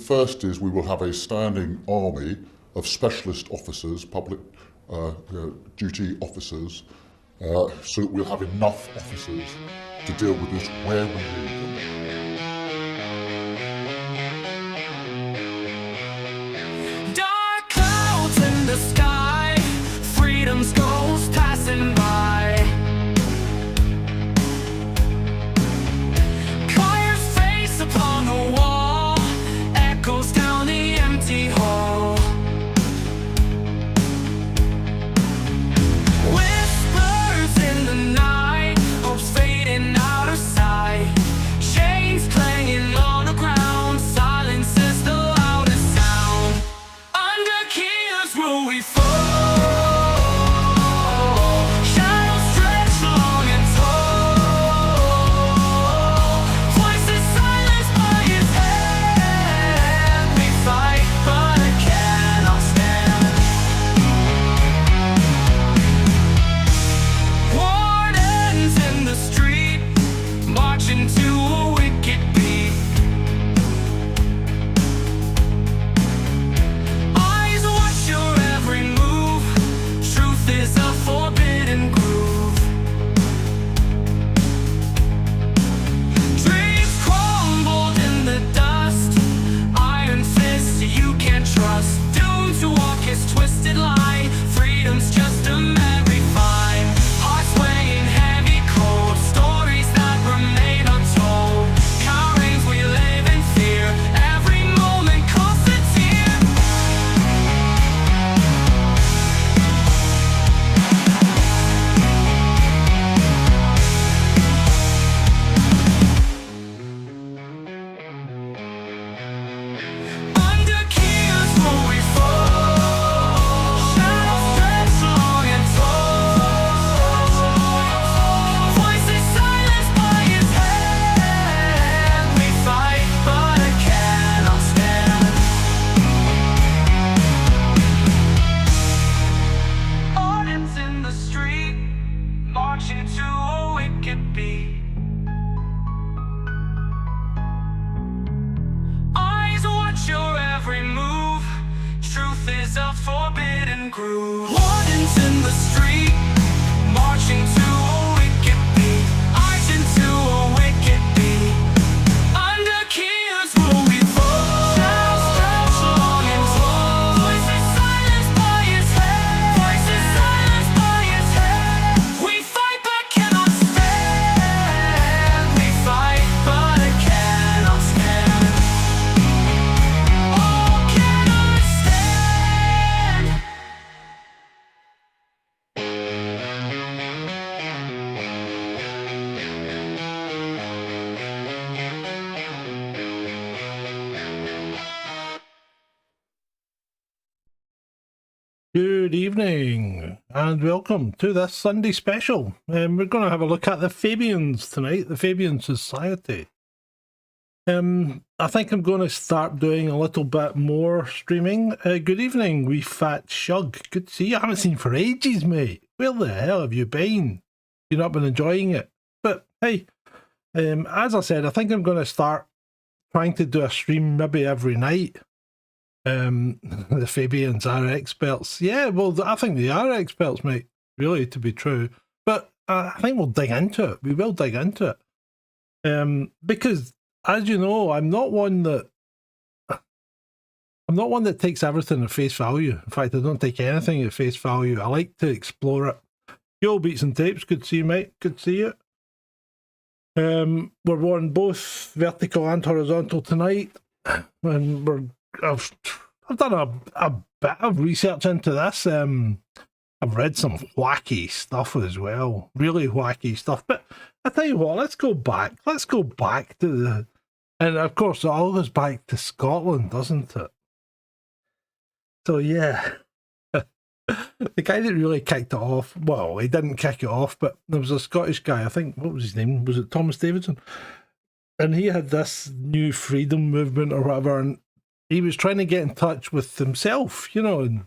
first is we will have a standing army of specialist officers, public duty officers, so that we'll have enough officers to deal with this where we need them. Dark clouds in the sky, freedom's ghost passing by. Fire's face upon the wall, echoes down the empty hall. Whispers in the night, hopes fading out of sight. Chains clanging on the ground, silence is the loudest sound. Under Keir's rule we fall. Shadows stretch long and tall. Voices silenced by his hand. We fight but it cannot stand. Wardens in the street, marching to a wicked beat. Eyes watch your every move. Truth is a forbidden groove. Dreams crumbled in the dust. Iron fist you can't trust. Doomed to walk his twisted line. Freedom's just a memory fine. Hearts weighing heavy cold. Stories that remain untold. Cowards we live in fear. Every moment costs a tear. Under Keir's rule we fall. Shadows stretch long and tall. Voices silenced by his hand. We fight but it cannot stand. Audience in the street, marching to a wicked beat. Eyes watch your every move. Truth is a forbidden groove. Wardens in the street, marching to a wicked beat. Eyes into a wicked beat. Under Keir's rule we fall. Shadows stretch long and tall. Voices silenced by his hand. Voices silenced by his hand. We fight but cannot stand. We fight but it cannot stand. Oh, cannot stand. Good evening and welcome to this Sunday special. We're going to have a look at the Fabians tonight, the Fabian Society. I think I'm going to start doing a little bit more streaming. Good evening, wee fat shug. Good to see you. I haven't seen you for ages, mate. Where the hell have you been? You've not been enjoying it. But hey, as I said, I think I'm going to start trying to do a stream maybe every night. The Fabians are experts. Yeah, well, I think they are experts, mate. Really, to be true. But I think we'll dig into it. We will dig into it. Because, as you know, I'm not one that takes everything at face value. In fact, I don't take anything at face value. I like to explore it. Yo, Beats and Tapes, good to see you, mate. Good to see you. We're on both vertical and horizontal tonight, and I've done a bit of research into this. I've read some wacky stuff as well, really wacky stuff. But I tell you what, let's go back. Let's go back to the, and of course it all goes back to Scotland, doesn't it? So yeah. The guy that really kicked it off, well, he didn't kick it off, but there was a Scottish guy, I think, what was his name? Was it Thomas Davidson? And he had this new freedom movement or whatever, and he was trying to get in touch with himself, you know, and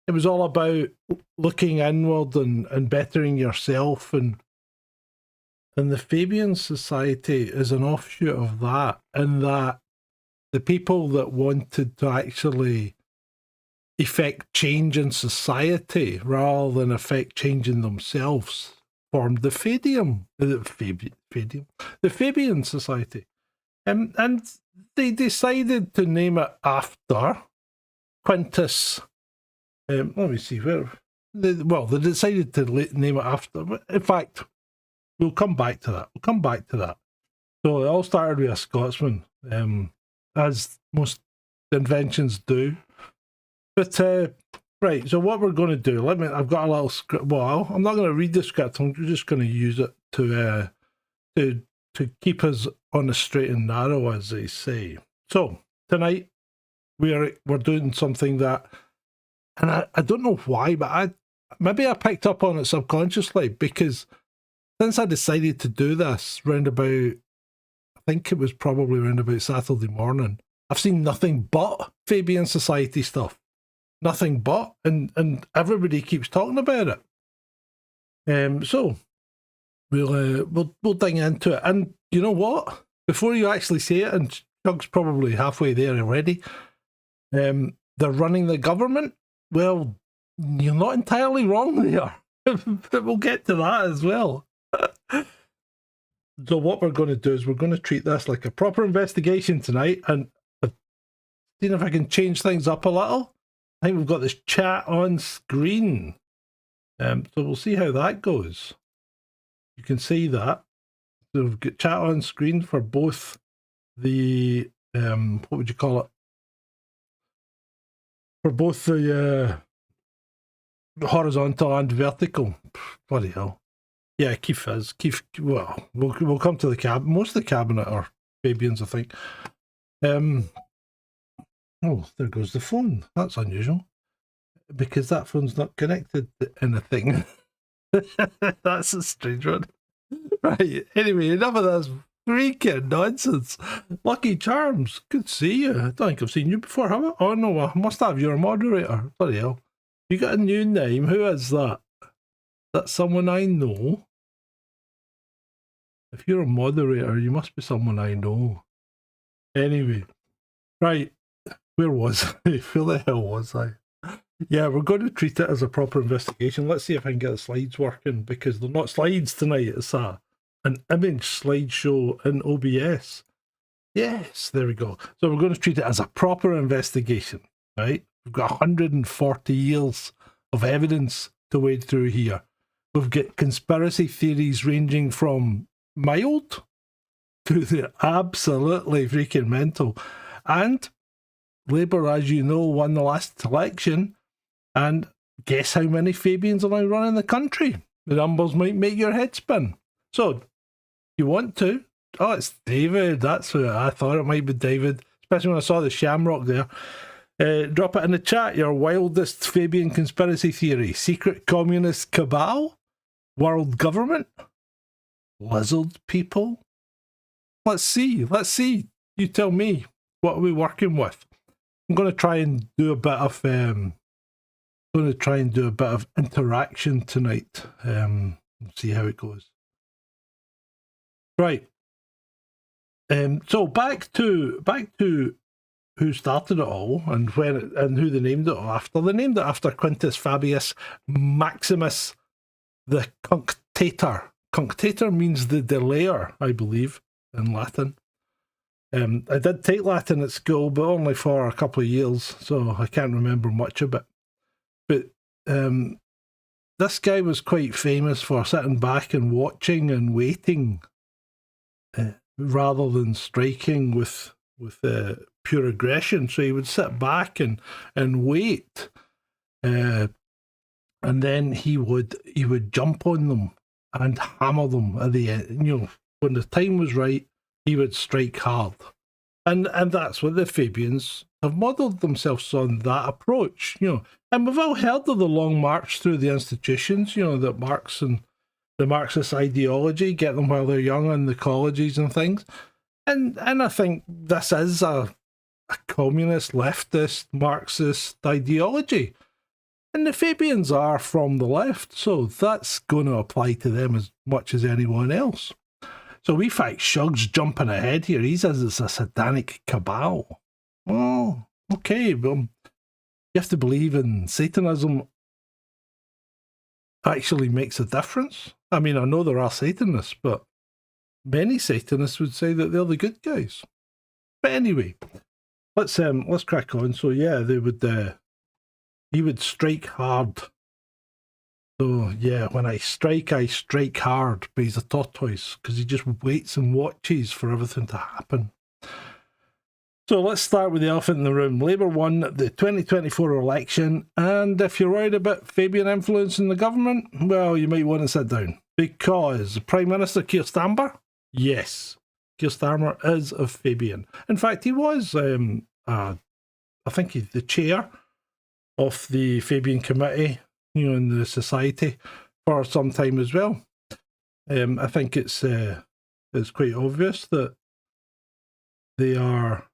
it was all about looking inward and bettering yourself, and the Fabian Society is an offshoot of that, in that the people that wanted to actually effect change in society rather than effect change in themselves formed the Fabian Society. And they decided to name it after Quintus. Let me see where. They decided to name it after. In fact, we'll come back to that. So it all started with a Scotsman, as most inventions do. But right, so what we're going to do? I've got a little script. Well, I'm not going to read the script. I'm just going to use it to keep us on the straight and narrow, as they say. So tonight we're doing something that, and I don't know why, but I picked up on it subconsciously, because since I decided to do this round about, I think it was probably round about Saturday morning, I've seen nothing but Fabian Society stuff. Nothing but, and everybody keeps talking about it. So we'll dig into it. And you know what? Before you actually say it, and Chuck's probably halfway there already, they're running the government. Well, you're not entirely wrong there. But we'll get to that as well. So what we're going to do is we're going to treat this like a proper investigation tonight, and see if I can change things up a little. I think we've got this chat on screen. So we'll see how that goes. You can see that. So we've got chat on screen for both the, what would you call it? For both the horizontal and vertical. Bloody hell. Yeah, Keith is. Well, we'll come to the cabinet. Most of the cabinet are Fabians, I think. Oh, there goes the phone. That's unusual, because that phone's not connected to anything. That's a strange one. Right, anyway, enough of this freaking nonsense. Lucky Charms, good to see you. I don't think I've seen you before, have I? Oh no, I must have. You're a moderator. Bloody hell. You got a new name. Who is that? That's someone I know. If you're a moderator, you must be someone I know. Anyway, right. Where was I? Where the hell was I? Yeah, we're going to treat it as a proper investigation. Let's see if I can get the slides working, because they're not slides tonight. It's an image slideshow in OBS. Yes, there we go. So we're going to treat it as a proper investigation, right? We've got 140 years of evidence to wade through here. We've got conspiracy theories ranging from mild to the absolutely freaking mental. And Labour, as you know, won the last election, and guess how many Fabians are now running the country? The numbers might make your head spin. So, you want to? Oh, it's David. That's who I thought it might be, David, especially when I saw the shamrock there. Drop it in the chat, your wildest Fabian conspiracy theory. Secret communist cabal? World government? Lizard people? Let's see. You tell me. What are we working with? I'm going to try and do a bit of interaction tonight. See how it goes. Right. So back to who started it all and who they named it after. They named it after Quintus Fabius Maximus, the Cunctator. Cunctator means the delayer, I believe, in Latin. I did take Latin at school, but only for a couple of years, so I can't remember much of it. But this guy was quite famous for sitting back and watching and waiting, rather than striking with pure aggression. So he would sit back and wait, and then he would jump on them and hammer them at the end. You know, when the time was right, he would strike hard. And that's what the Fabians have modelled themselves on, that approach, you know. And we've all heard of the long march through the institutions, you know, that Marx and the Marxist ideology, get them while they're young in the colleges and things. And I think this is a communist, leftist, Marxist ideology. And the Fabians are from the left, so that's going to apply to them as much as anyone else. So we fact Shug's jumping ahead here. He says it's a satanic cabal. Oh, okay. Well, you have to believe in Satanism actually makes a difference. I mean, I know there are Satanists, but many Satanists would say that they're the good guys. But anyway, let's crack on. So yeah, he would strike hard. So yeah, when I strike hard, but he's a tortoise because he just waits and watches for everything to happen. So let's start with the elephant in the room. Labour won the 2024 election, and if you're worried about Fabian influencing the government, well, you might want to sit down. Because Prime Minister Keir Starmer, yes, Keir Starmer is of Fabian. In fact, he was, I think he's the chair of the Fabian Committee, in the Society for some time as well. I think it's quite obvious that they are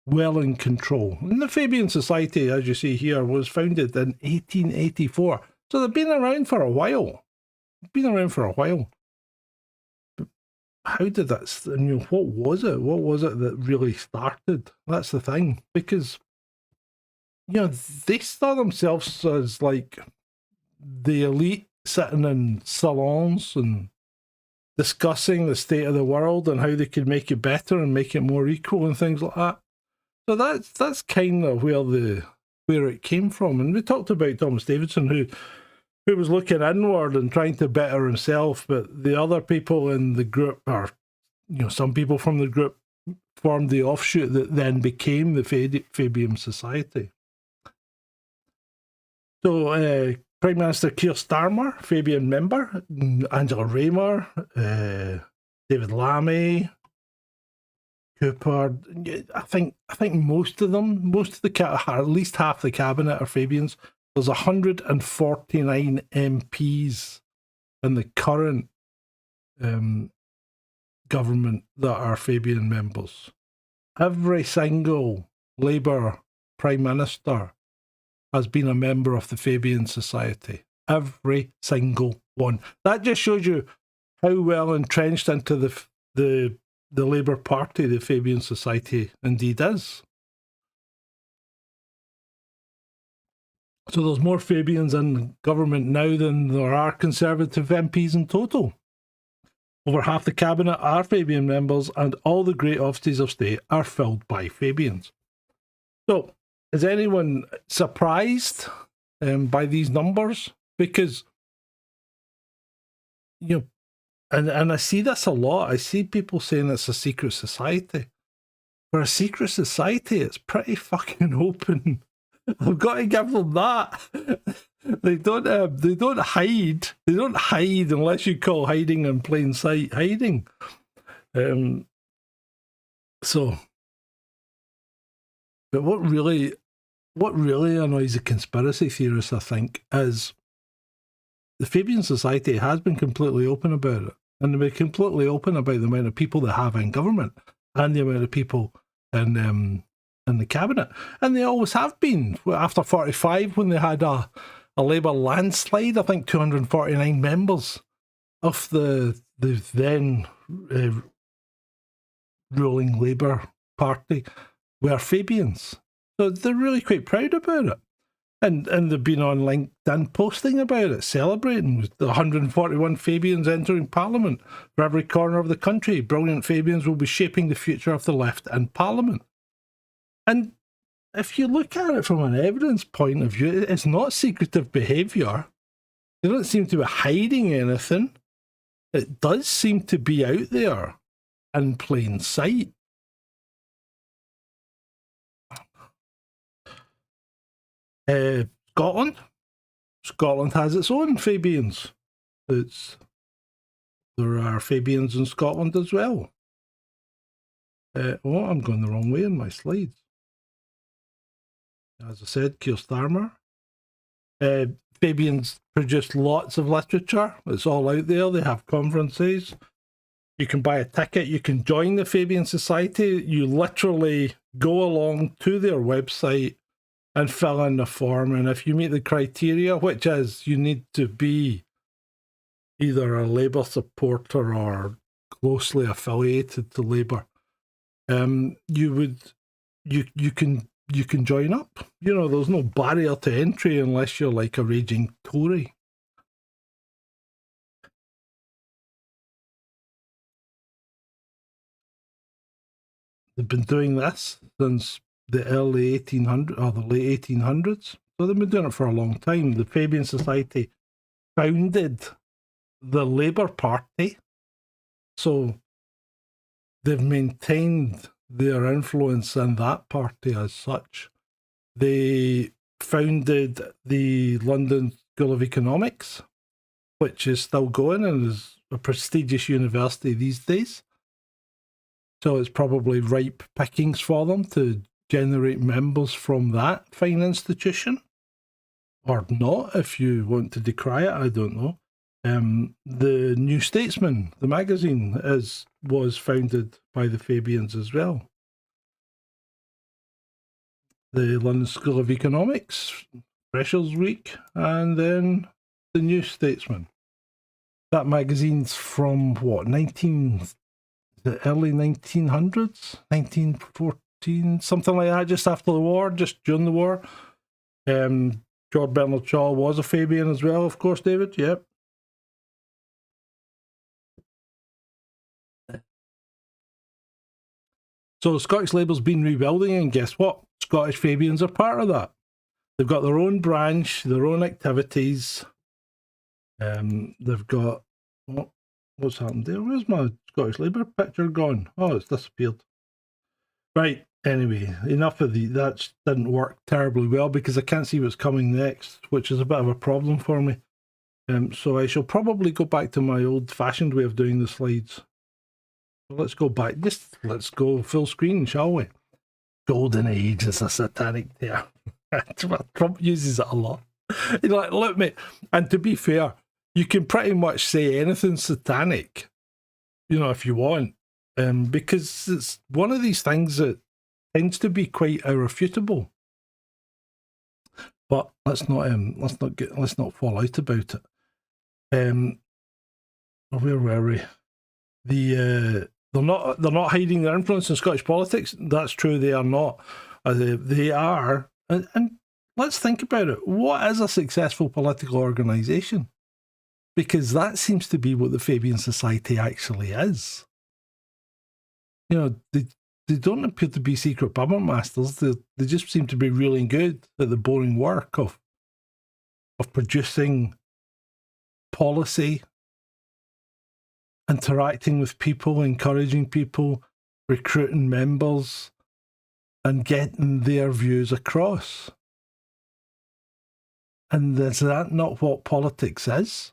well in control. And the Fabian Society, as you see here, was founded in 1884. So they've been around for a while. But how did that, what was it? What was it that really started? That's the thing. Because, they saw themselves as like the elite sitting in salons and discussing the state of the world and how they could make it better and make it more equal and things like that. So that's kind of where it came from. And we talked about Thomas Davidson, who was looking inward and trying to better himself, but the other people in the group, or some people from the group, formed the offshoot that then became the Fabian Society. So Prime Minister Keir Starmer, Fabian member, Angela Raymer, David Lammy, Cooper. I think most of the at least half the cabinet are Fabians. There's 149 MPs in the current government that are Fabian members. Every single Labour Prime Minister has been a member of the Fabian Society. Every single one. That just shows you how well entrenched into the Labour Party the Fabian Society indeed is. So there's more Fabians in government now than there are Conservative MPs in total. Over half the cabinet are Fabian members, and all the great offices of state are filled by Fabians. So, is anyone surprised by these numbers? Because, and I see this a lot. I see people saying it's a secret society. For a secret society, it's pretty fucking open. I've got to give them that. They don't hide. They don't hide unless you call hiding in plain sight hiding. But what really annoys the conspiracy theorists, I think, is the Fabian Society has been completely open about it. And they've been completely open about the amount of people they have in government and the amount of people in the cabinet. And they always have been. After 45, when they had a Labour landslide, I think 249 members of the then ruling Labour Party were Fabians. So they're really quite proud about it. And they've been on LinkedIn posting about it, celebrating with the 141 Fabians entering Parliament for every corner of the country. Brilliant Fabians will be shaping the future of the left in Parliament. And if you look at it from an evidence point of view, it's not secretive behaviour. They don't seem to be hiding anything. It does seem to be out there in plain sight. Scotland has its own Fabians. There are Fabians in Scotland as well. I'm going the wrong way in my slides. As I said, Keir Starmer. Fabians produce lots of literature. It's all out there. They have conferences. You can buy a ticket. You can join the Fabian Society. You literally go along to their website and fill in the form. And if you meet the criteria, which is you need to be either a Labour supporter or closely affiliated to Labour, you can join up. You know, there's no barrier to entry unless you're like a raging Tory. They've been doing this since the early 1800s or the late 1800s. So they've been doing it for a long time. The Fabian Society founded the Labour Party. So they've maintained their influence in that party as such. They founded the London School of Economics, which is still going and is a prestigious university these days. So it's probably ripe pickings for them to generate members from that fine institution. Or not, if you want to decry it, I don't know. The New Statesman, the magazine, was founded by the Fabians as well. The London School of Economics, Freshers Week, and then the New Statesman. That magazine's from what, the early 1900s, 1914, something like that, just after the war, just during the war. George Bernard Shaw was a Fabian as well, of course, David, yep. So Scottish Labour's been rebuilding, and guess what? Scottish Fabians are part of that. They've got their own branch, their own activities. They've got... what's happened there? Where's my Scottish Labour picture gone? Oh, it's disappeared. Right, anyway, enough of that didn't work terribly well because I can't see what's coming next, which is a bit of a problem for me. So I shall probably go back to my old-fashioned way of doing the slides. So let's go back. Let's go full screen, shall we? Golden Age is a satanic term. Trump uses it a lot. He's like, look, mate, and to be fair, you can pretty much say anything satanic, you know, if you want, because it's one of these things that tends to be quite irrefutable. But let's not fall out about it. Where were we? They're not hiding their influence in Scottish politics. That's true. They are not. They are, and let's think about it. What is a successful political organisation? Because that seems to be what the Fabian Society actually is. You know, they don't appear to be secret puppet masters. They just seem to be really good at the boring work of producing policy, interacting with people, encouraging people, recruiting members, and getting their views across. And is that not what politics is?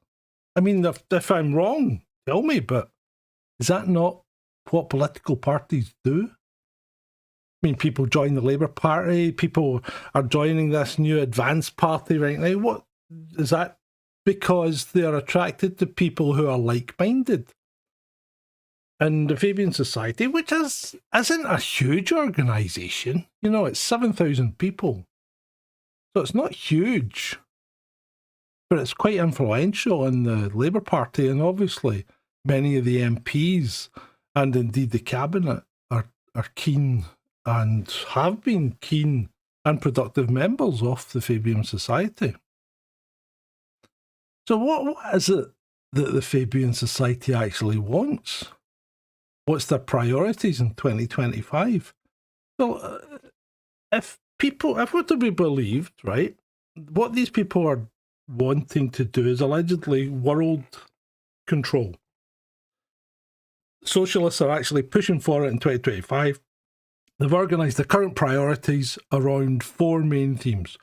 I mean, if I'm wrong, tell me, but is that not what political parties do? I mean, people join the Labour Party, people are joining this new advanced party right now. What is that? Because they're attracted to people who are like-minded. And the Fabian Society, which isn't a huge organisation, you know, it's 7,000 people. So it's not huge, but it's quite influential in the Labour Party, and obviously many of the MPs and indeed the Cabinet are keen and have been keen and productive members of the Fabian Society. So what is it that the Fabian Society actually wants? What's their priorities in 2025? Well, if we're to be believed, right, what these people are wanting to do is allegedly world control. Socialists are actually pushing for it in 2025. They've organised the current priorities around four main themes.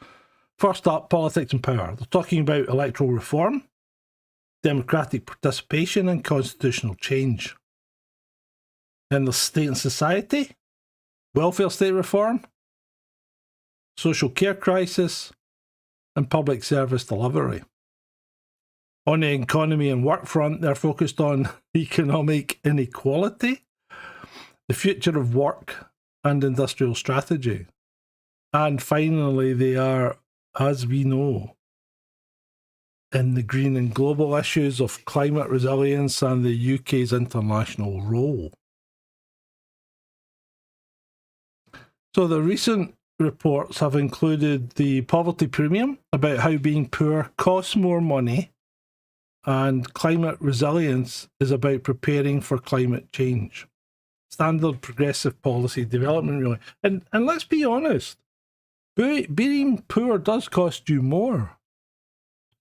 First up, politics and power. They're talking about electoral reform, democratic participation and constitutional change. Then the state and society, welfare state reform, social care crisis, and public service delivery. On the economy and work front, they're focused on economic inequality, the future of work and industrial strategy. And finally, they are, as we know, in the green and global issues of climate resilience and the UK's international role. So the recent reports have included the poverty premium, about how being poor costs more money, and climate resilience is about preparing for climate change. Standard progressive policy development, really. And let's be honest, being poor does cost you more.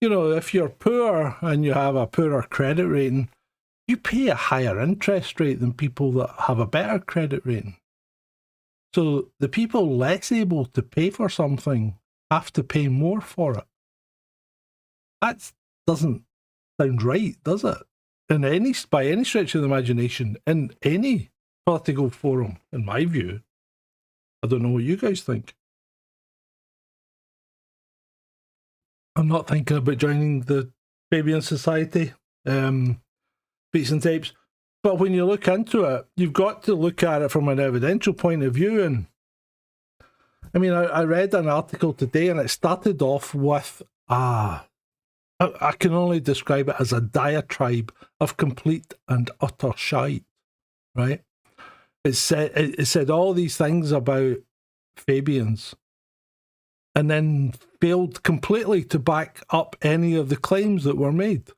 You know, if you're poor and you have a poorer credit rating, you pay a higher interest rate than people that have a better credit rating. So the people less able to pay for something have to pay more for it. That doesn't sound right, does it? By any stretch of the imagination, in any political forum, in my view. I don't know what you guys think. I'm not thinking about joining the Fabian Society, beats and tapes. But when you look into it, you've got to look at it from an evidential point of view. And I mean, I read an article today and it started off with, I can only describe it as a diatribe of complete and utter shite, right? It said all these things about Fabians and then failed completely to back up any of the claims that were made.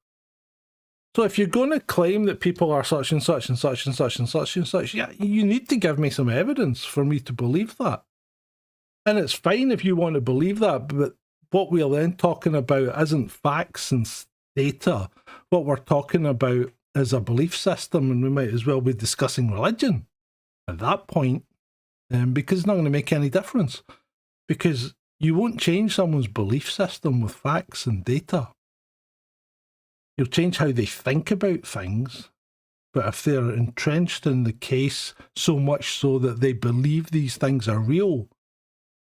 So if you're going to claim that people are such and such and such and such and such and such, yeah, you need to give me some evidence for me to believe that. And it's fine if you want to believe that, but what we're then talking about isn't facts and data. What we're talking about is a belief system, and we might as well be discussing religion at that point, because it's not going to make any difference. Because you won't change someone's belief system with facts and data. You'll change how they think about things, but if they're entrenched in the case so much so that they believe these things are real,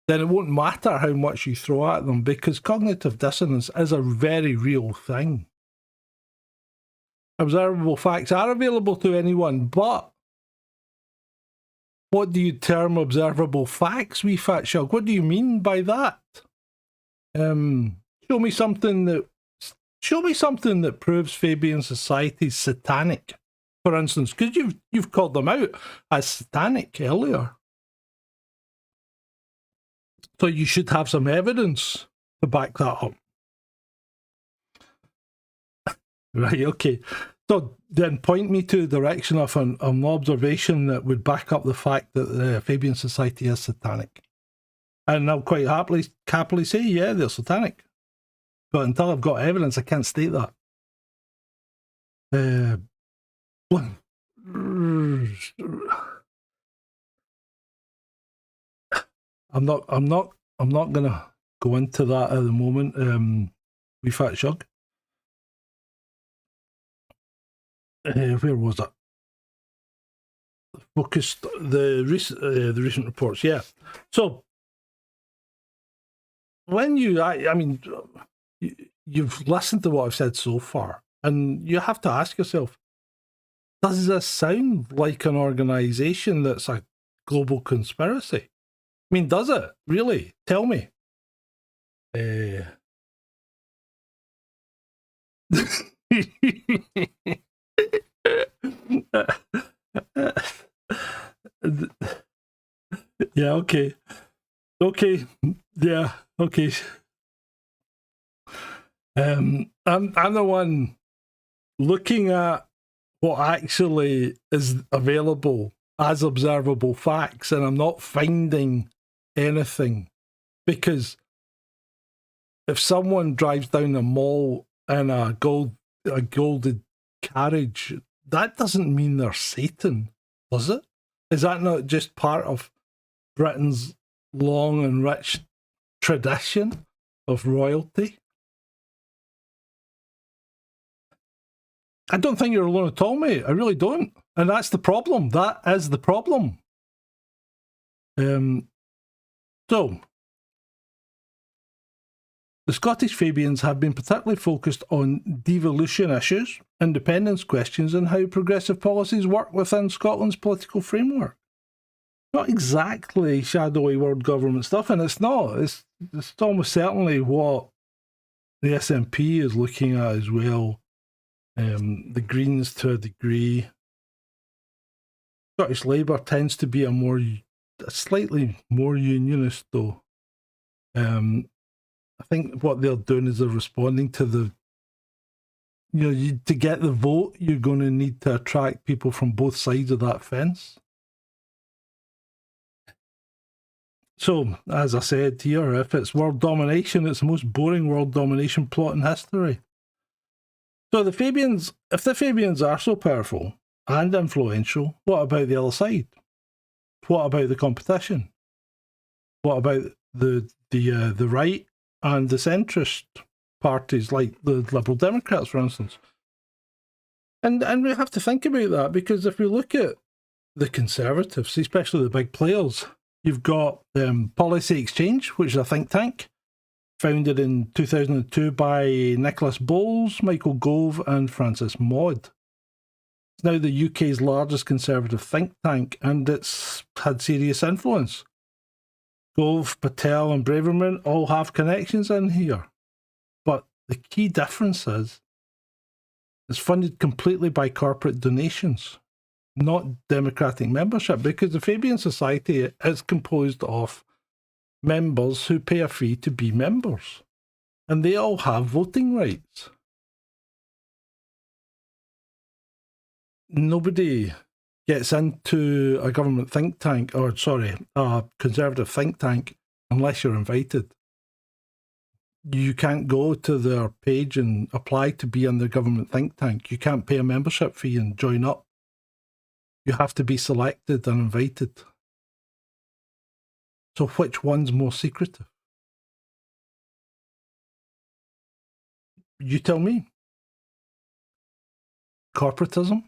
then it won't matter how much you throw at them, because cognitive dissonance is a very real thing. Observable facts are available to anyone, but what do you term observable facts, wee fat shug? What do you mean by that? Show me something that proves Fabian Society's satanic, for instance, because you've called them out as satanic earlier. So you should have some evidence to back that up. Right, okay. So then point me to the direction of an observation that would back up the fact that the Fabian Society is satanic. And I'll quite happily say, yeah, they're satanic. But until I've got evidence, I can't state that. I'm not gonna go into that at the moment. Wee fat shug. Where was it? Focused the recent reports. Yeah. So when I mean, you've listened to what I've said so far, and you have to ask yourself: does this sound like an organisation that's a global conspiracy? I mean, does it really? Tell me. Yeah, okay. Yeah, okay. I'm the one looking at what actually is available as observable facts, and I'm not finding anything, because if someone drives down the mall in a gilded carriage, that doesn't mean they're Satan, does it? Is that not just part of Britain's long and rich tradition of royalty? I don't think you're alone at all, mate. I really don't. And that's the problem. That is the problem. So, the Scottish Fabians have been particularly focused on devolution issues, independence questions, and how progressive policies work within Scotland's political framework. Not exactly shadowy world government stuff, and it's not. It's almost certainly what the SNP is looking at as well. The Greens to a degree. Scottish Labour tends to be a slightly more unionist, though. I think what they're doing is they're responding to to get the vote, you're going to need to attract people from both sides of that fence. So, as I said here, if it's world domination, it's the most boring world domination plot in history. So if the Fabians are so powerful and influential, what about the other side? What about the competition? What about the right and the centrist parties like the Liberal Democrats, for instance? And we have to think about that, because if we look at the Conservatives, especially the big players, you've got Policy Exchange, which is a think tank, founded in 2002 by Nicholas Bowles, Michael Gove and Francis Maud. It's now the UK's largest conservative think tank, and it's had serious influence. Gove, Patel and Braverman all have connections in here. But the key difference is it's funded completely by corporate donations, not democratic membership, because the Fabian Society is composed of members who pay a fee to be members, and they all have voting rights. Nobody gets into a government think tank, a conservative think tank, unless you're invited. You can't go to their page and apply to be in their government think tank. You can't pay a membership fee and join up. You have to be selected and invited. So which one's more secretive? You tell me. Corporatism?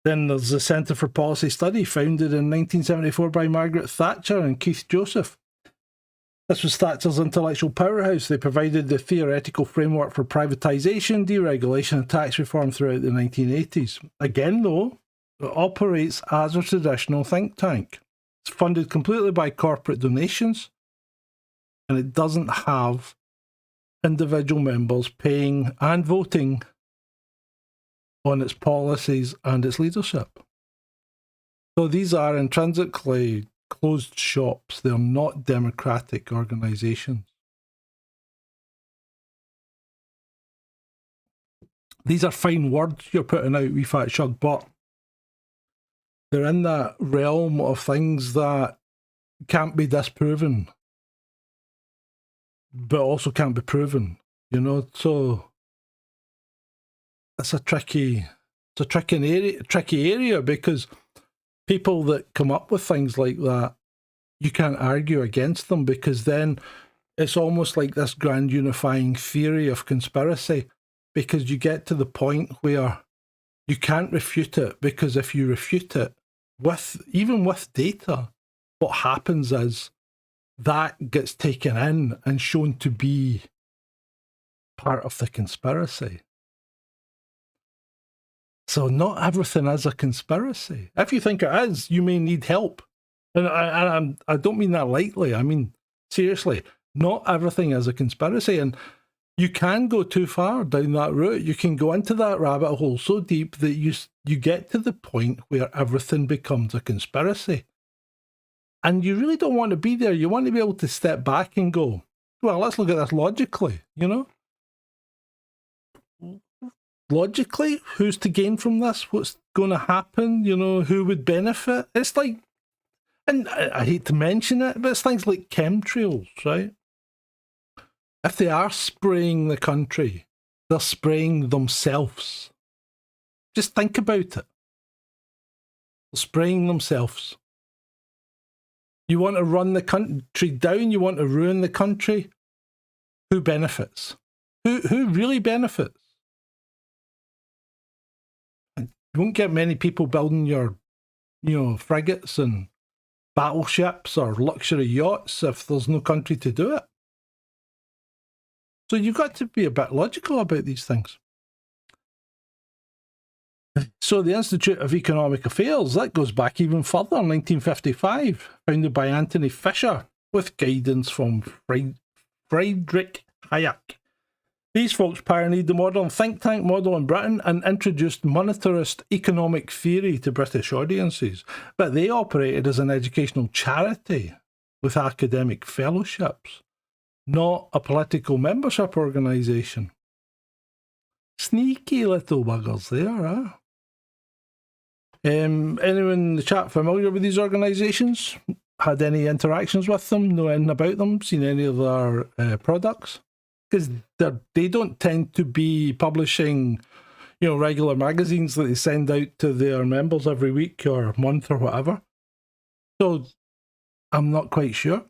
Then there's the Centre for Policy Study, founded in 1974 by Margaret Thatcher and Keith Joseph. This was Thatcher's intellectual powerhouse. They provided the theoretical framework for privatisation, deregulation and tax reform throughout the 1980s. Again, though, it operates as a traditional think tank. It's funded completely by corporate donations, and it doesn't have individual members paying and voting on its policies and its leadership. So these are intrinsically closed shops. They're not democratic organisations. These are fine words you're putting out, wee fat shug, but they're in that realm of things that can't be disproven, but also can't be proven, so it's a tricky area, because people that come up with things like that, you can't argue against them, because then it's almost like this grand unifying theory of conspiracy, because you get to the point where you can't refute it, because if you refute it, even with data, what happens is that gets taken in and shown to be part of the conspiracy. So not everything is a conspiracy. If you think it is, you may need help. And I don't mean that lightly. I mean, seriously, not everything is a conspiracy. And you can go too far down that route. You can go into that rabbit hole so deep that you get to the point where everything becomes a conspiracy. And you really don't want to be there. You want to be able to step back and go, well, let's look at this logically, Logically, who's to gain from this? What's going to happen? Who would benefit? It's like, and I hate to mention it, but it's things like chemtrails, right? If they are spraying the country, they're spraying themselves. Just think about it. They're spraying themselves. You want to run the country down? You want to ruin the country? Who benefits? Who really benefits? You won't get many people building your, frigates and battleships or luxury yachts if there's no country to do it. So you've got to be a bit logical about these things. So the Institute of Economic Affairs, that goes back even further, 1955, founded by Anthony Fisher, with guidance from Friedrich Hayek. These folks pioneered the modern think tank model in Britain and introduced monetarist economic theory to British audiences, but they operated as an educational charity with academic fellowships, not a political membership organisation. Sneaky little buggers there, huh? Anyone in the chat familiar with these organisations? Had any interactions with them? Know anything about them? Seen any of their products? Because they don't tend to be publishing, regular magazines that they send out to their members every week or month or whatever. So I'm not quite sure.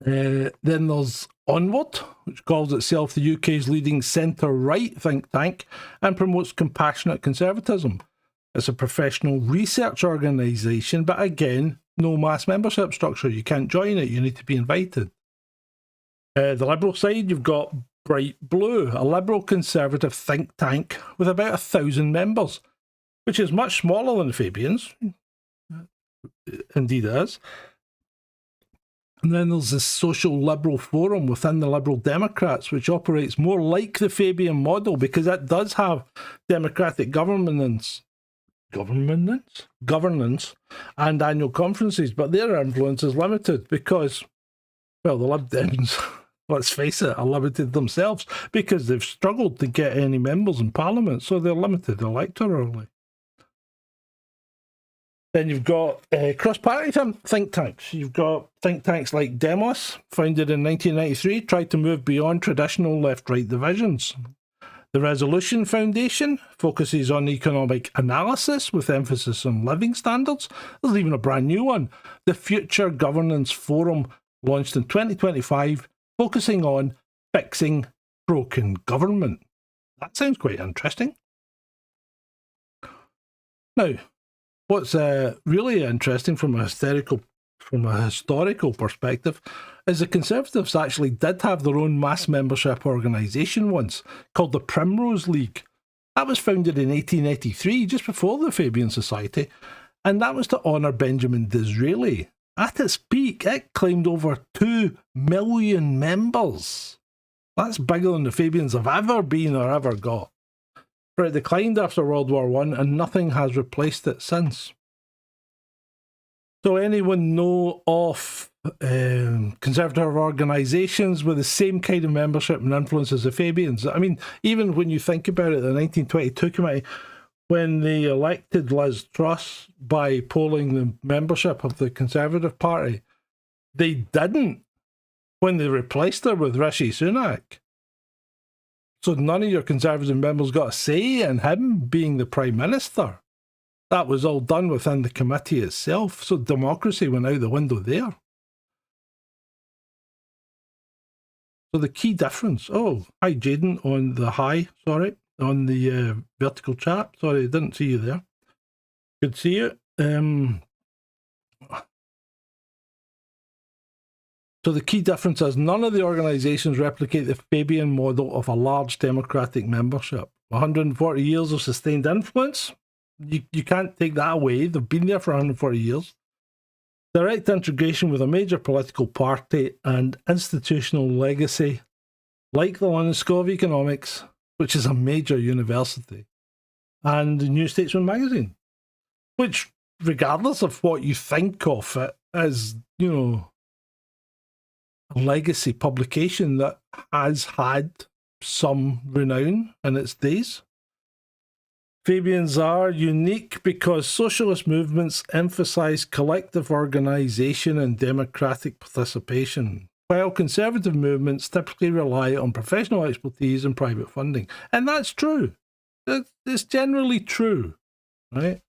Then there's Onward, which calls itself the UK's leading centre-right think tank and promotes compassionate conservatism. It's a professional research organisation, but again, no mass membership structure. You can't join it, you need to be invited. The Liberal side, you've got Bright Blue, a liberal conservative think tank with about 1,000 members, which is much smaller than the Fabians. Indeed it is. And then there's the Social Liberal Forum within the Liberal Democrats, which operates more like the Fabian model because it does have democratic governance and annual conferences, but their influence is limited because, well, the Lib Dems, let's face it, are limited themselves because they've struggled to get any members in Parliament, so they're limited electorally. Then you've got cross-party think tanks. You've got think tanks like Demos, founded in 1993, tried to move beyond traditional left-right divisions. The Resolution Foundation focuses on economic analysis with emphasis on living standards. There's even a brand new one, the Future Governance Forum, launched in 2025, focusing on fixing broken government. That sounds quite interesting. Now, what's really interesting from a historical perspective is the Conservatives actually did have their own mass membership organisation once, called the Primrose League. That was founded in 1883, just before the Fabian Society, and that was to honour Benjamin Disraeli. At its peak, it claimed over 2 million members. That's bigger than the Fabians have ever been or ever got. But it declined after World War I, and nothing has replaced it since. So anyone know of conservative organisations with the same kind of membership and influence as the Fabians? I mean, even when you think about it, the 1922 committee, when they elected Liz Truss by polling the membership of the Conservative Party, they didn't when they replaced her with Rishi Sunak. So none of your Conservative members got a say in him being the Prime Minister. That was all done within the committee itself, so democracy went out the window there. So the key difference... Oh, hi Jaden on the vertical chat. Sorry, I didn't see you there. Good to see you. So the key difference is none of the organisations replicate the Fabian model of a large democratic membership. 140 years of sustained influence. You can't take that away. They've been there for 140 years. Direct integration with a major political party and institutional legacy, like the London School of Economics, which is a major university, and the New Statesman magazine, which, regardless of what you think of it, is, a legacy publication that has had some renown in its days. Fabians are unique because socialist movements emphasise collective organisation and democratic participation, while conservative movements typically rely on professional expertise and private funding. And that's true. It's generally true, right?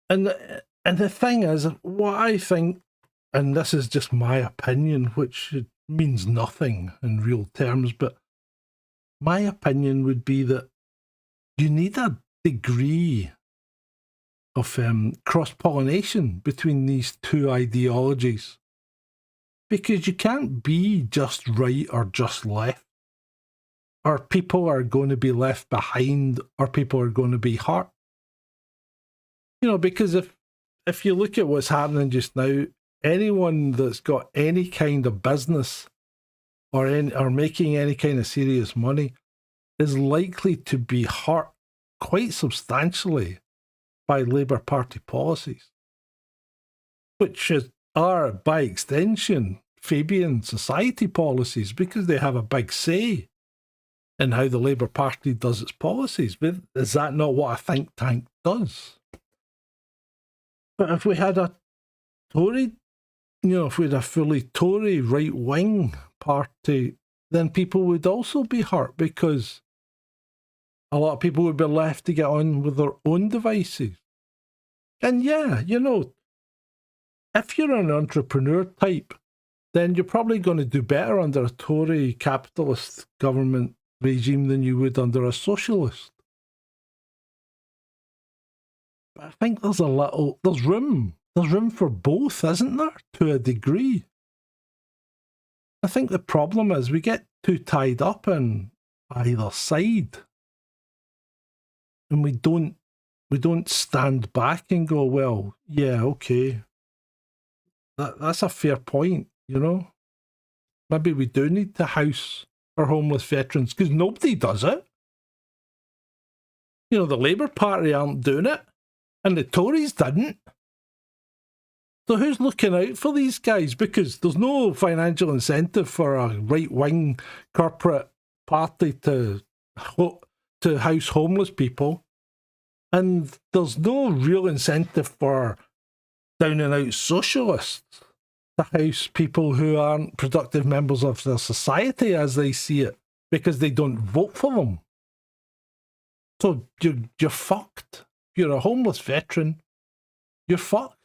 And the thing is, what I think, and this is just my opinion, which means nothing in real terms, but my opinion would be that you need a degree of cross-pollination between these two ideologies, because you can't be just right or just left, or people are going to be left behind, or people are going to be hurt. Because if you look at what's happening just now, anyone that's got any kind of business or making any kind of serious money is likely to be hurt quite substantially by Labour Party policies, which are, by extension, Fabian Society policies, because they have a big say in how the Labour Party does its policies. But is that not what a think tank does? But if we had a Tory, if we had a fully Tory right-wing party, then people would also be hurt, because a lot of people would be left to get on with their own devices. And yeah, if you're an entrepreneur type, then you're probably going to do better under a Tory capitalist government regime than you would under a socialist. But I think there's room for both, isn't there, to a degree? I think the problem is we get too tied up in either side, and we don't stand back and go, well, yeah, okay, that's a fair point, Maybe we do need to house our homeless veterans, because nobody does it. The Labour Party aren't doing it, and the Tories didn't. So who's looking out for these guys? Because there's no financial incentive for a right-wing corporate party to house homeless people. And there's no real incentive for down-and-out socialists to house people who aren't productive members of their society as they see it, because they don't vote for them. So you're fucked. If you're a homeless veteran, you're fucked.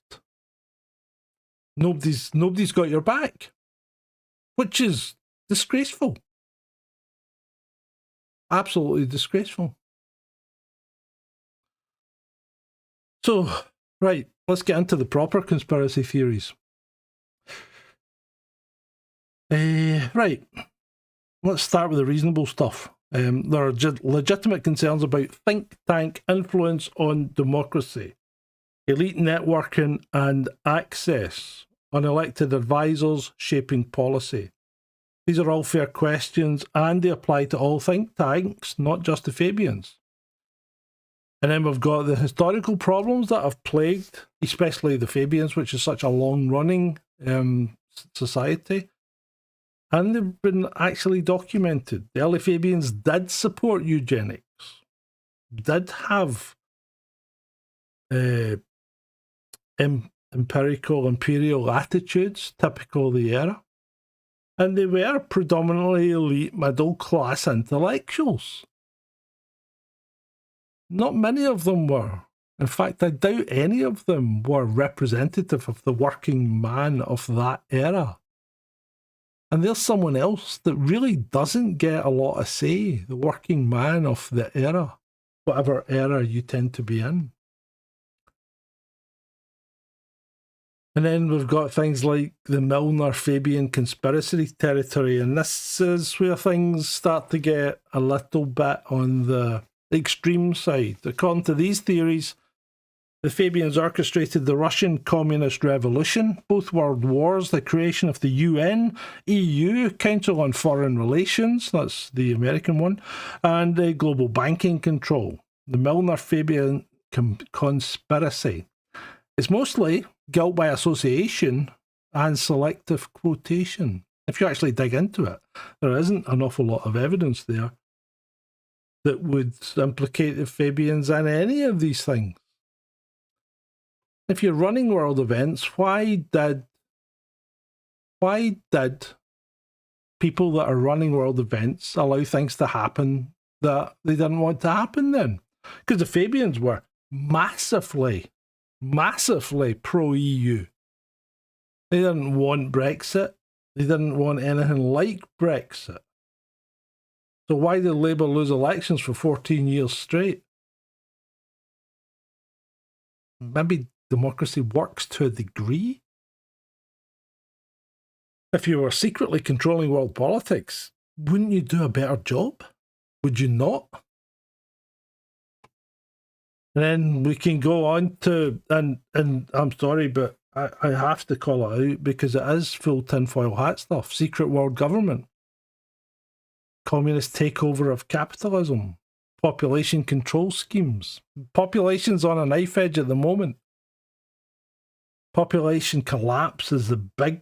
Nobody's got your back, which is disgraceful. Absolutely disgraceful. So, right, let's get into the proper conspiracy theories. Right, let's start with the reasonable stuff. There are legitimate concerns about think tank influence on democracy, elite networking and access, unelected advisors shaping policy. These are all fair questions, and they apply to all think tanks, not just the Fabians. And then we've got the historical problems that have plagued, especially the Fabians, which is such a long-running society. And they've been actually documented. The early Fabians did support eugenics, did have imperial attitudes, typical of the era. And they were predominantly elite middle-class intellectuals. Not many of them were. In fact, I doubt any of them were representative of the working man of that era. And there's someone else that really doesn't get a lot of say, the working man of the era, whatever era you tend to be in. And then we've got things like the Milner-Fabian conspiracy territory, and this is where things start to get a little bit on the extreme side. According to these theories, the Fabians orchestrated the Russian Communist Revolution, both world wars, the creation of the UN, EU, Council on Foreign Relations, that's the American one, and global banking control. The Milner-Fabian conspiracy. It's mostly guilt by association and selective quotation. If you actually dig into it, there isn't an awful lot of evidence there that would implicate the Fabians in any of these things. If you're running world events, why did people that are running world events allow things to happen that they didn't want to happen then? Because the Fabians were massively pro-EU. They didn't want Brexit. They didn't want anything like Brexit. So why did Labour lose elections for 14 years straight? Maybe democracy works to a degree. If you were secretly controlling world politics, wouldn't you do a better job? Would you not? And then we can go on to, and I'm sorry, but I have to call it out because it is full tinfoil hat stuff. Secret world government. communist takeover of capitalism, population control schemes. Population's on a knife edge at the moment. Population collapse is the big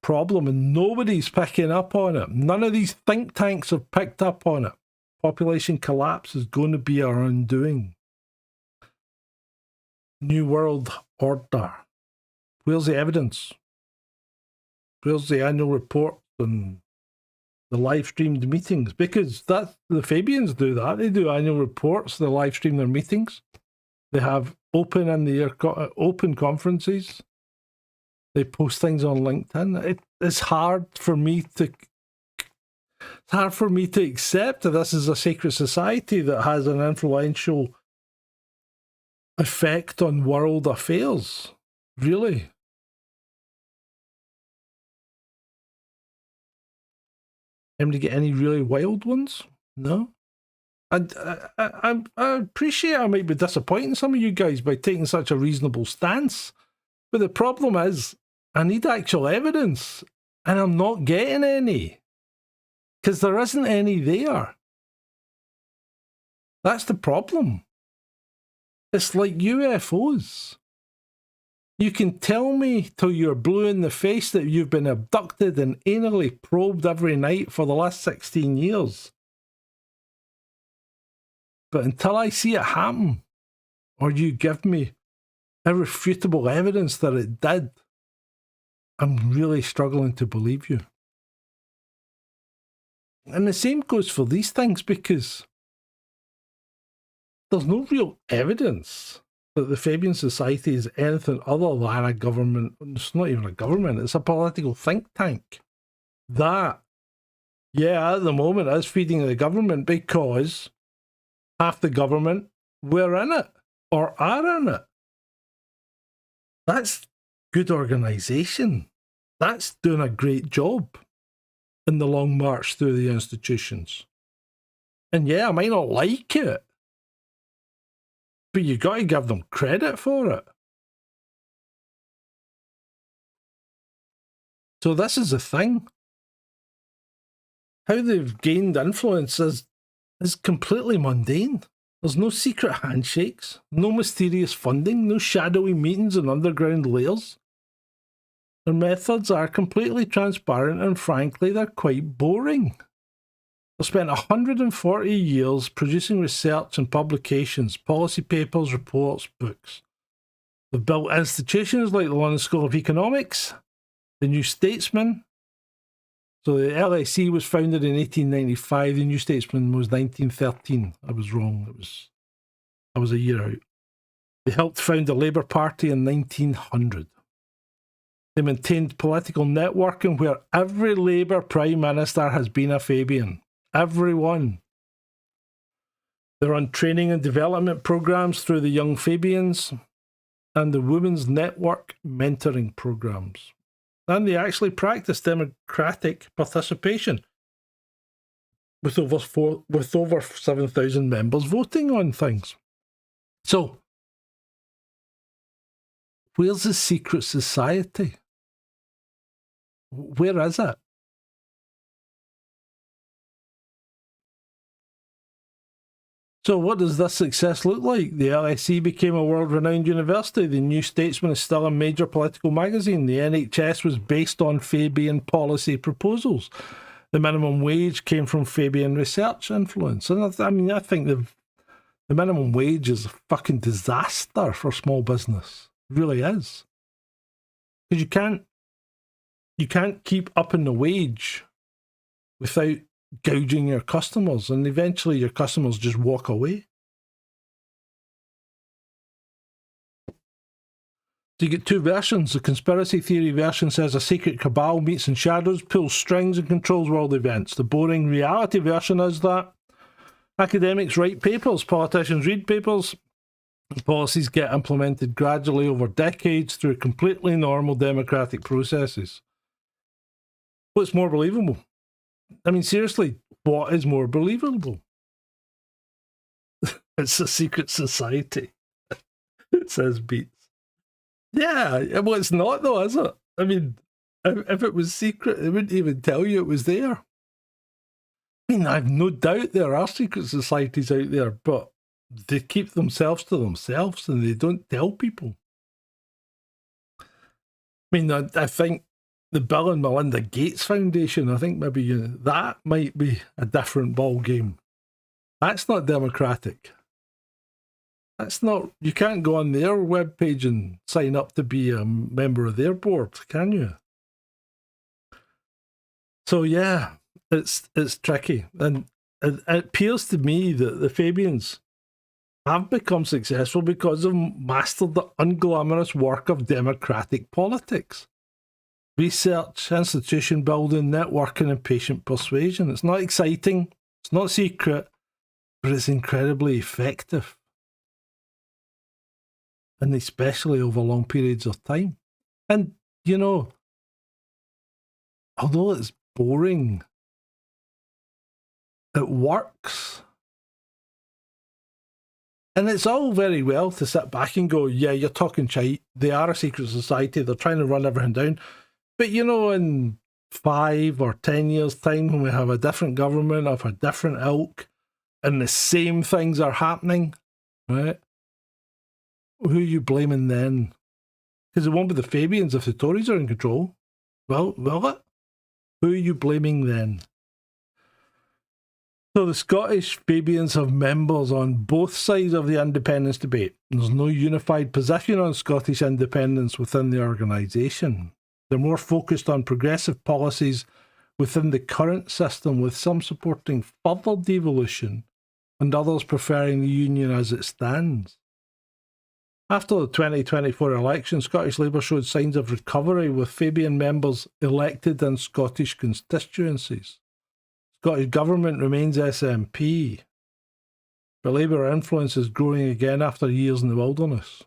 problem, and nobody's picking up on it. None of these think tanks have picked up on it. Population collapse is going to be our undoing. New World Order. Where's the evidence? Where's the annual report and the live streamed meetings? Because that's the Fabians do that. They do annual reports, they live stream their meetings. They have open conferences. They post things on LinkedIn. It's hard for me to accept that this is a secret society that has an influential effect on world affairs. Really. Anybody get any really wild ones? No? I appreciate I might be disappointing some of you guys by taking such a reasonable stance. But the problem is, I need actual evidence, and I'm not getting any. Because there isn't any there. That's the problem. It's like UFOs. You can tell me till you're blue in the face that you've been abducted and anally probed every night for the last 16 years. But until I see it happen, or you give me irrefutable evidence that it did, I'm really struggling to believe you. And the same goes for these things, because there's no real evidence that the Fabian Society is anything other than a government. It's not even a government, it's a political think tank. That, yeah, at the moment is feeding the government, because half the government were in it or are in it. That's good organisation. That's doing a great job in the long march through the institutions. And yeah, I might not like it, but you got to give them credit for it. So this is the thing. How they've gained influence is completely mundane. There's no secret handshakes, no mysterious funding, no shadowy meetings and underground layers. Their methods are completely transparent, and frankly, they're quite boring. They've spent 140 years producing research and publications, policy papers, reports, books. They've built institutions like the London School of Economics, the New Statesman. So the LSE was founded in 1895, the New Statesman was 1913. I was wrong, I was a year out. They helped found the Labour Party in 1900. They maintained political networking where every Labour Prime Minister has been a Fabian. Everyone. They run training and development programmes through the Young Fabians and the Women's Network mentoring programmes. And they actually practice democratic participation with over 7,000 members voting on things. So, where's the secret society? Where is it? So what does this success look like? The LSE became a world-renowned university. The New Statesman is still a major political magazine. The NHS was based on Fabian policy proposals. The minimum wage came from Fabian research influence. And I think the minimum wage is a fucking disaster for small business. It really is. Because you can't keep upping the wage without gouging your customers, and eventually your customers just walk away. So you get two versions. The conspiracy theory version says a secret cabal meets in shadows, pulls strings and controls world events. The boring reality version is that academics write papers, politicians read papers, and policies get implemented gradually over decades through completely normal democratic processes. What's more believable? I mean, seriously, what is more believable? It's a secret society. It says Beats. Yeah, well, it's not though, is it? I mean, if it was secret, it wouldn't even tell you it was there. mean, I've no doubt there are secret societies out there, but they keep themselves to themselves and they don't tell people. I mean, I think the Bill and Melinda Gates Foundation, I think maybe that might be a different ball game. That's not democratic. That's not, you can't go on their webpage and sign up to be a member of their board, can you? So yeah, it's tricky. And it appears to me that the Fabians have become successful because they've mastered the unglamorous work of democratic politics. Research, institution building, networking, and patient persuasion. It's not exciting, it's not secret, but it's incredibly effective. And especially over long periods of time. And, you know, although it's boring, it works. And it's all very well to sit back and go, yeah, you're talking shite. They are a secret society. They're trying to run everything down. But, you know, in 5 or 10 years' time, when we have a different government of a different ilk and the same things are happening, right? Who are you blaming then? Because it won't be the Fabians if the Tories are in control. Well, will it? Who are you blaming then? So the Scottish Fabians have members on both sides of the independence debate. There's no unified position on Scottish independence within the organisation. They're more focused on progressive policies within the current system, with some supporting further devolution and others preferring the union as it stands. After the 2024 election, Scottish Labour showed signs of recovery, with Fabian members elected in Scottish constituencies. Scottish Government remains SNP, but Labour influence is growing again after years in the wilderness.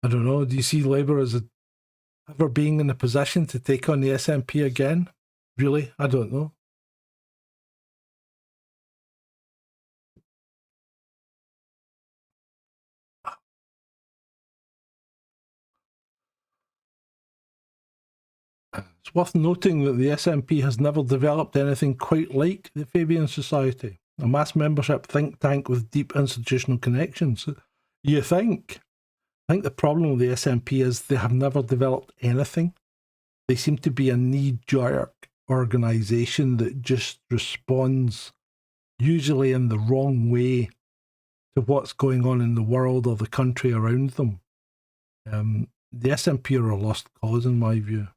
I don't know, do you see Labour as ever being in a position to take on the SNP again? Really? I don't know. It's worth noting that the SNP has never developed anything quite like the Fabian Society, a mass membership think tank with deep institutional connections. You think? I think the problem with the SNP is they have never developed anything. They seem to be a knee-jerk organisation that just responds, usually in the wrong way, to what's going on in the world or the country around them. The SNP are a lost cause, in my view.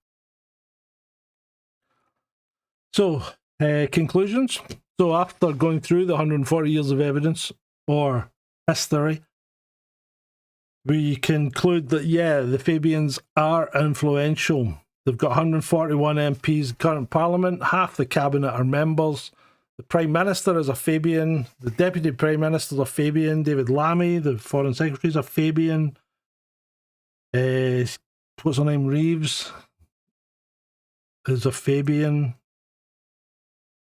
So, conclusions. So after going through the 140 years of evidence or history, we conclude that, yeah, the Fabians are influential. They've got 141 MPs in current Parliament, half the Cabinet are members. The Prime Minister is a Fabian, the Deputy Prime Minister is a Fabian, David Lammy, the Foreign Secretary is a Fabian. What's her name? Reeves is a Fabian.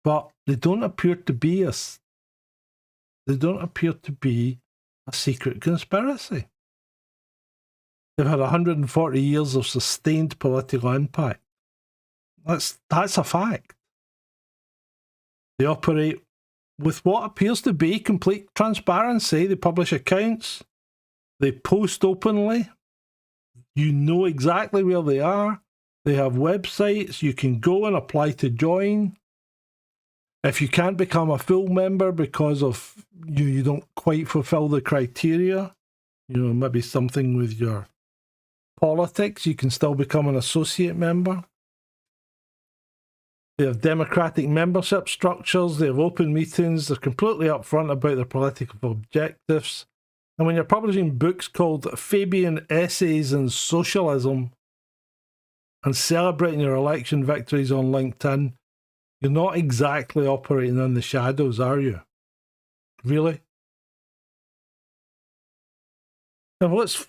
But they don't appear to be a secret conspiracy. They've had 140 years of sustained political impact. That's a fact. They operate with what appears to be complete transparency. They publish accounts. They post openly. You know exactly where they are. They have websites. You can go and apply to join. If you can't become a full member because of you don't quite fulfill the criteria, maybe something with your politics, you can still become an associate member. They have democratic membership structures, they have open meetings, they're completely upfront about their political objectives. And when you're publishing books called Fabian Essays in Socialism and celebrating your election victories on LinkedIn, you're not exactly operating in the shadows, are you? Really? And what's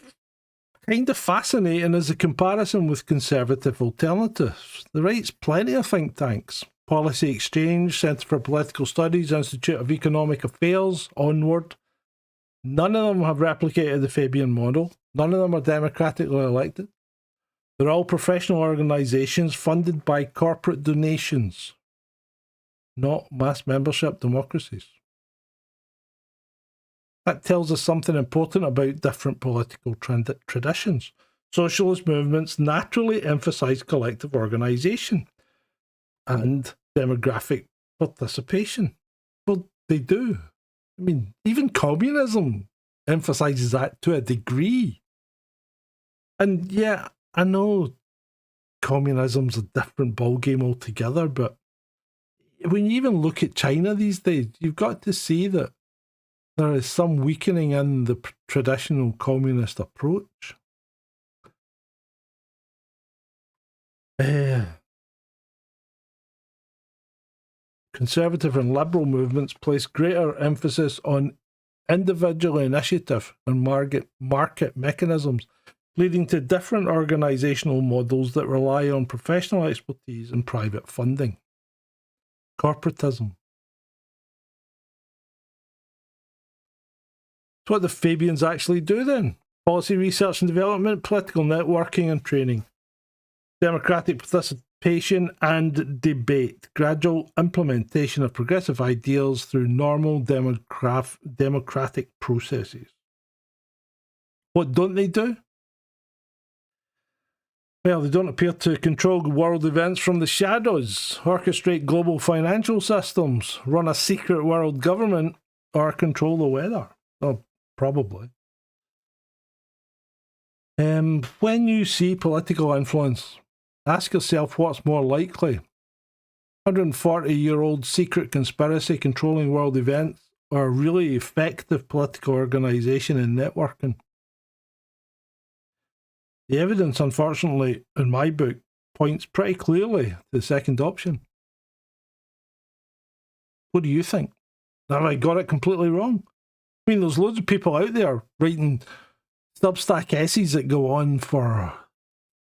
kind of fascinating is the comparison with conservative alternatives. The right's plenty of think tanks. Policy Exchange, Centre for Political Studies, Institute of Economic Affairs, Onward. None of them have replicated the Fabian model. None of them are democratically elected. They're all professional organisations funded by corporate donations, not mass membership democracies. That tells us something important about different political traditions. Socialist movements naturally emphasise collective organisation and demographic participation. Well, they do. I mean, even communism emphasises that to a degree. And yeah, I know communism's a different ballgame altogether, but when you even look at China these days, you've got to see that there is some weakening in the traditional communist approach. Conservative and liberal movements place greater emphasis on individual initiative and market mechanisms, leading to different organisational models that rely on professional expertise and private funding. Corporatism. So what do Fabians actually do then? Policy research and development, political networking and training, democratic participation and debate, gradual implementation of progressive ideals through normal democratic processes. What don't they do? Well, they don't appear to control world events from the shadows, orchestrate global financial systems, run a secret world government, or control the weather. Oh, probably. When you see political influence, ask yourself what's more likely. 140-year-old secret conspiracy controlling world events, or a really effective political organisation and networking. The evidence, unfortunately, in my book, points pretty clearly to the second option. What do you think? Have I got it completely wrong? I mean, there's loads of people out there writing Substack essays that go on for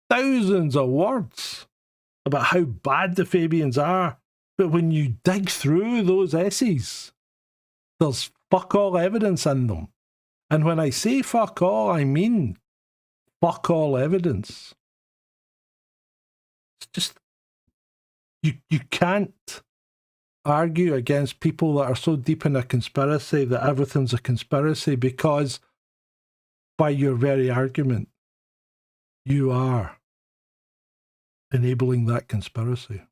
thousands of words about how bad the Fabians are. But when you dig through those essays, there's fuck all evidence in them. And when I say fuck all, I mean fuck all evidence. It's just, you can't argue against people that are so deep in a conspiracy that everything's a conspiracy, because by your very argument, you are enabling that conspiracy.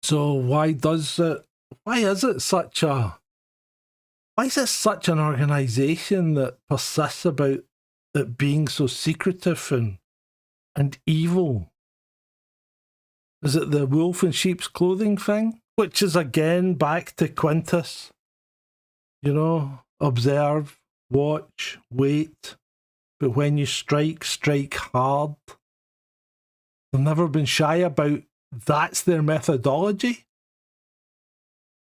So why is it such an organisation that persists about it being so secretive and evil? Is it the wolf in sheep's clothing thing? Which is again back to Quintus. You know, observe, watch, wait, but when you strike, strike hard. They've never been shy about that's their methodology.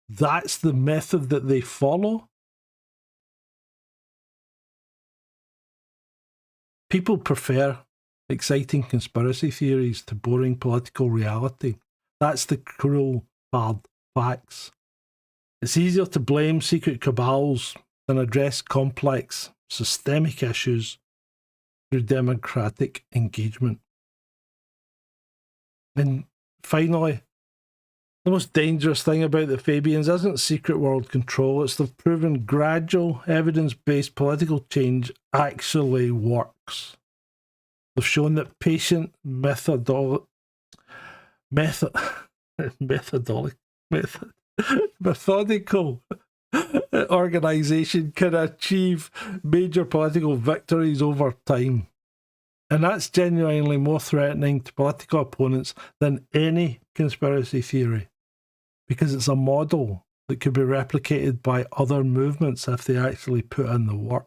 That's the method that they follow. People prefer exciting conspiracy theories to boring political reality. That's the cruel, hard facts. It's easier to blame secret cabals than address complex, systemic issues through democratic engagement. And finally, the most dangerous thing about the Fabians isn't secret world control, it's they've proven gradual, evidence-based political change actually works. They've shown that patient methodical organisation can achieve major political victories over time. And that's genuinely more threatening to political opponents than any conspiracy theory, because it's a model that could be replicated by other movements if they actually put in the work.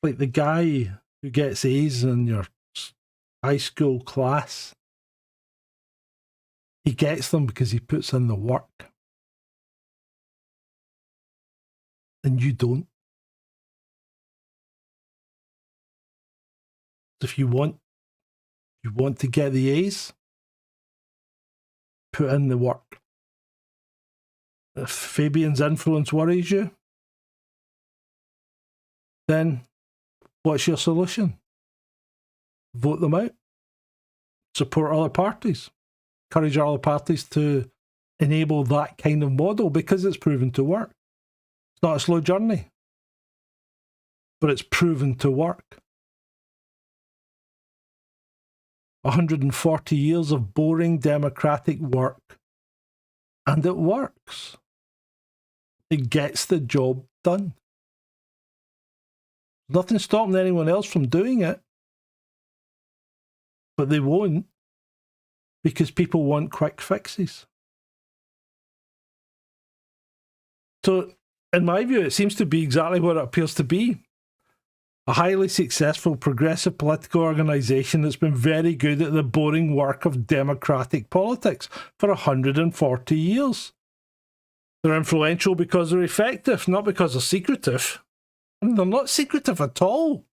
Like the guy who gets A's in your high school class, he gets them because he puts in the work. And you don't. If you want to get the A's, put in the work. If Fabian's influence worries you, then what's your solution? Vote them out. Support other parties. Encourage other parties to enable that kind of model because it's proven to work. It's not a slow journey, but it's proven to work. 140 years of boring democratic work, and it works. It gets the job done. Nothing stopping anyone else from doing it, but they won't because people want quick fixes. So, in my view, it seems to be exactly what it appears to be. A highly successful progressive political organisation that's been very good at the boring work of democratic politics for 140 years. They're influential because they're effective, not because they're secretive. And they're not secretive at all.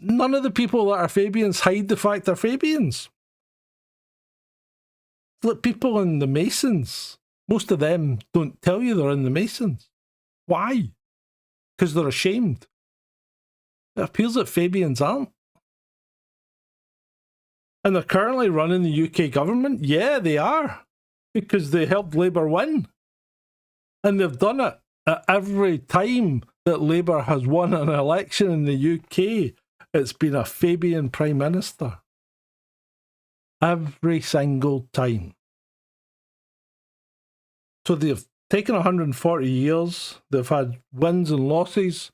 None of the people that are Fabians hide the fact they're Fabians. Like people in the Masons, most of them don't tell you they're in the Masons. Why? Because they're ashamed. It appears that Fabians aren't. And they're currently running the UK government. Yeah, they are. Because they helped Labour win. And they've done it at every time that Labour has won an election in the UK. It's been a Fabian Prime Minister. Every single time. So they've taken 140 years, they've had wins and losses,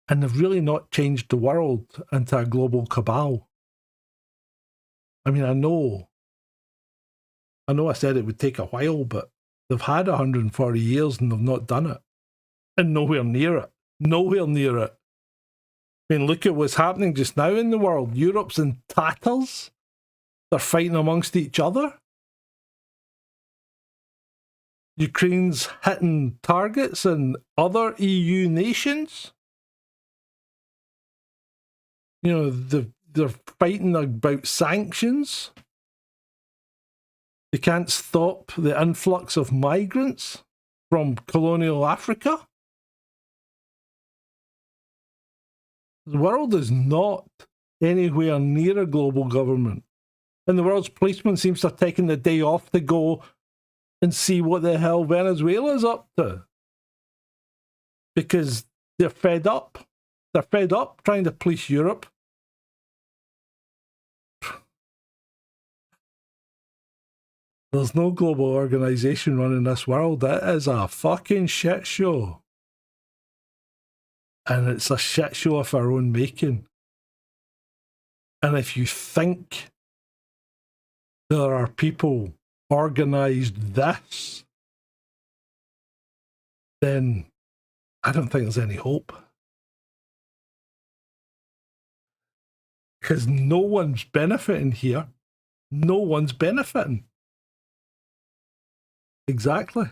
and they've really not changed the world into a global cabal. I mean, I know I said it would take a while, but they've had 140 years and they've not done it. And nowhere near it. Nowhere near it. I mean, look at what's happening just now in the world. Europe's in tatters. They're fighting amongst each other. Ukraine's hitting targets in other EU nations. You know, they're fighting about sanctions. They can't stop the influx of migrants from colonial Africa. The world is not anywhere near a global government. And the world's policeman seems to have taken the day off to go and see what the hell Venezuela's up to. Because they're fed up. They're fed up trying to police Europe. There's no global organisation running this world. It is a fucking shit show. And it's a shit show of our own making. And if you think there are people organised this, then I don't think there's any hope. Because no one's benefiting here. No one's benefiting. Exactly.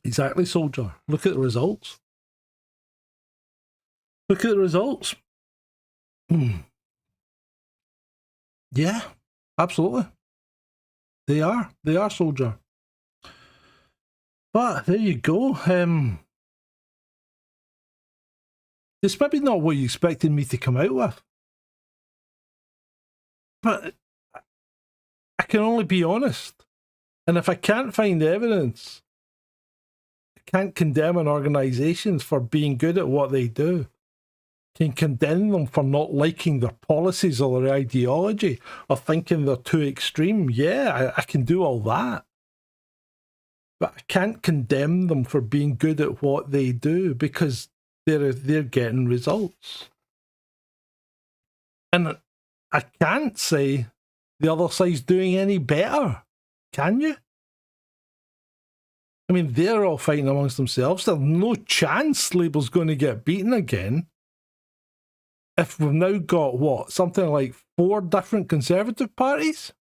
Exactly, soldier. Look at the results. Look at the results. Yeah, absolutely. They are. They are, soldier. But there you go. It's maybe not what you expected me to come out with. But I can only be honest. And if I can't find evidence, I can't condemn an organisation for being good at what they do. Can condemn them for not liking their policies or their ideology or thinking they're too extreme. Yeah, I can do all that. But I can't condemn them for being good at what they do because they're getting results. And I can't say the other side's doing any better. Can you? I mean, they're all fighting amongst themselves. There's no chance Labour's going to get beaten again. If we've now got, what, something like 4 different Conservative parties?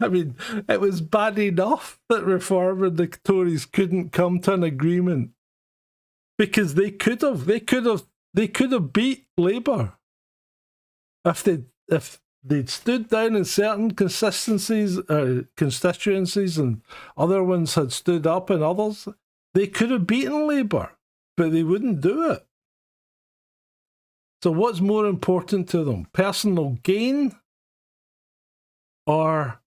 I mean, it was bad enough that Reform and the Tories couldn't come to an agreement because they could have beat Labour if they'd stood down in certain constituencies, and other ones had stood up in others, they could have beaten Labour, but they wouldn't do it. So what's more important to them? Personal gain or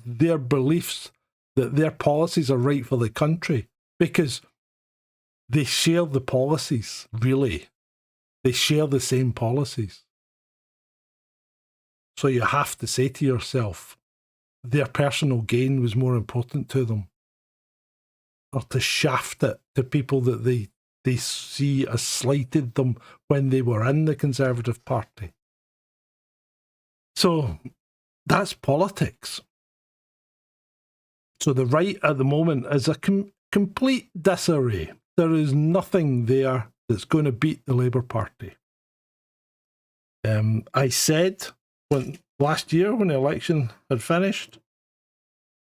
their beliefs that their policies are right for the country? Because they share the policies, really. They share the same policies. So you have to say to yourself, their personal gain was more important to them. Or to shaft it to people that they see as slighted them when they were in the Conservative Party. So that's politics. So the right at the moment is a complete disarray. There is nothing there that's going to beat the Labour Party. I said last year when the election had finished,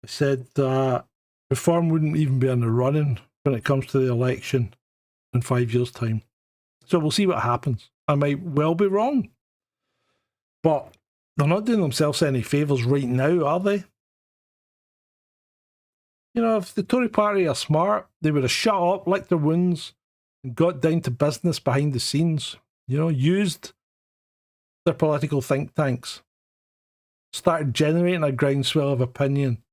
I said that Reform wouldn't even be in the running when it comes to the election in 5 years' time. So we'll see what happens. I might well be wrong. But they're not doing themselves any favours right now, are they? You know, if the Tory party are smart, they would have shut up, licked their wounds, and got down to business behind the scenes. You know, used their political think tanks, started generating a groundswell of opinion,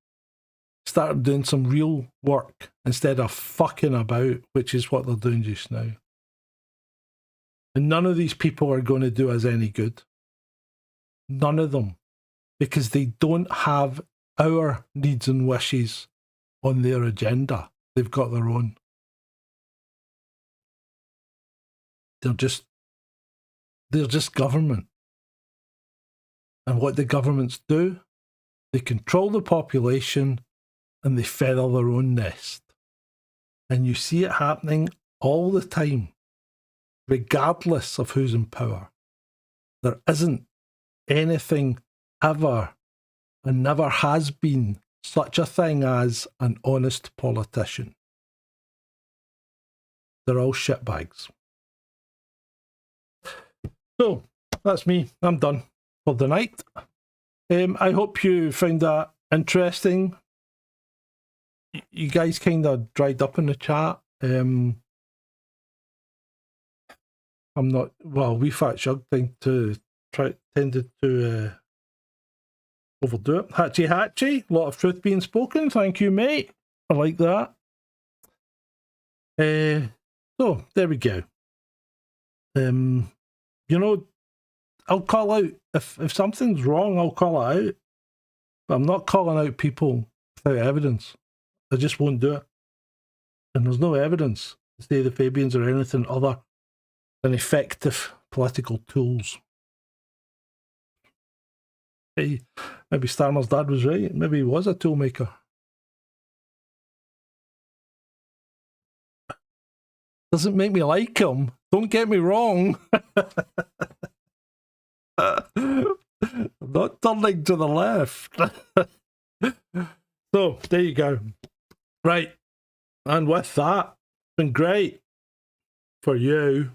started doing some real work instead of fucking about, which is what they're doing just now. And none of these people are going to do us any good. None of them. Because they don't have our needs and wishes on their agenda. They've got their own. They're just government. And what the governments do, they control the population and they feather their own nest. And you see it happening all the time, regardless of who's in power. There isn't anything ever, and never has been, such a thing as an honest politician. They're all shitbags. So, that's me. I'm done for the night. I hope you found that interesting. You guys kind of dried up in the chat. I'm not, well, we Fat Shug tended to overdo it. Hatchy, a lot of truth being spoken. Thank you, mate. I like that. So, there we go. You know, I'll call out, if something's wrong, I'll call it out. But I'm not calling out people without evidence. I just won't do it. And there's no evidence to say the Fabians are anything other than effective political tools. Hey, maybe Starmer's dad was right. Maybe he was a toolmaker. Doesn't make me like him. Don't get me wrong. I'm not turning to the left. So, there you go. Right. And with that, it's been great for you.